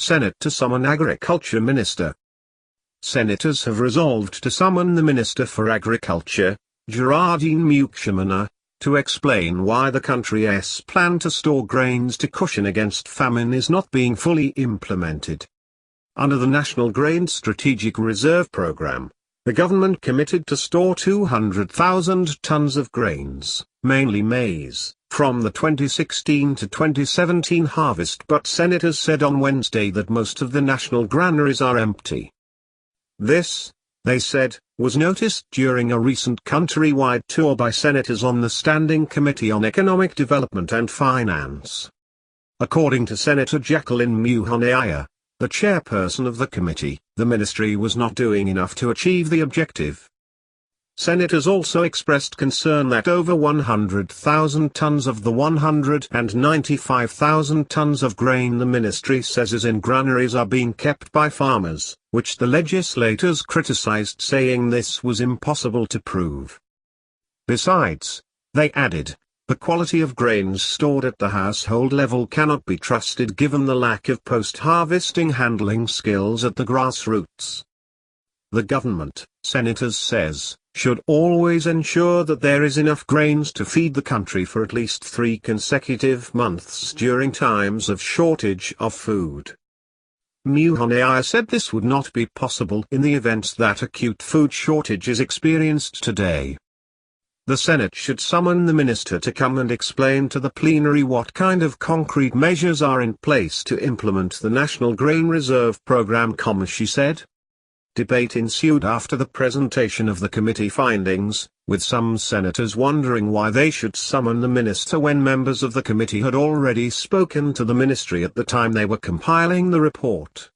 Senate to summon Agriculture Minister. Senators have resolved to summon the Minister for Agriculture, Gerardine Mukshimana, to explain why the country's plan to store grains to cushion against famine is not being fully implemented. Under the National Grain Strategic Reserve Program, the government committed to store 200,000 tons of grains, mainly maize, from the 2016 to 2017 harvest, but senators said on Wednesday that most of the national granaries are empty. This, they said, was noticed during a recent countrywide tour by senators on the Standing Committee on Economic Development and Finance. According to Senator Jacqueline Muhoneyea, the chairperson of the committee, the ministry was not doing enough to achieve the objective. Senators also expressed concern that over 100,000 tons of the 195,000 tons of grain the ministry says is in granaries are being kept by farmers, which the legislators criticized, saying this was impossible to prove. Besides, they added, the quality of grains stored at the household level cannot be trusted given the lack of post-harvesting handling skills at the grassroots. The government, senators says, should always ensure that there is enough grains to feed the country for at least 3 consecutive months during times of shortage of food. Muhoneyea said this would not be possible in the event that acute food shortage is experienced today. The Senate should summon the minister to come and explain to the plenary what kind of concrete measures are in place to implement the National Grain Reserve Program, she said. Debate ensued after the presentation of the committee findings, with some senators wondering why they should summon the minister when members of the committee had already spoken to the ministry at the time they were compiling the report.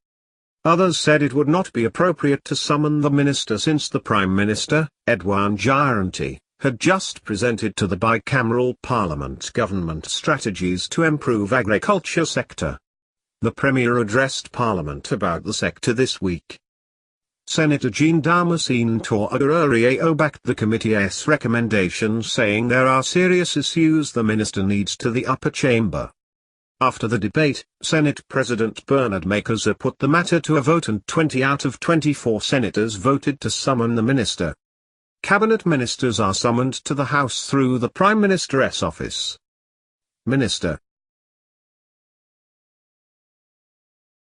Others said it would not be appropriate to summon the minister since the Prime Minister, Edouard Gironti, had just presented to the bicameral parliament government strategies to improve agriculture sector. The Premier addressed Parliament about the sector this week. Senator Jean Damascene Touré backed the committee's recommendations, saying there are serious issues the minister needs to the upper chamber. After the debate, Senate President Bernard Makuza put the matter to a vote and 20 out of 24 senators voted to summon the minister. Cabinet ministers are summoned to the House through the Prime Minister's office. Minister,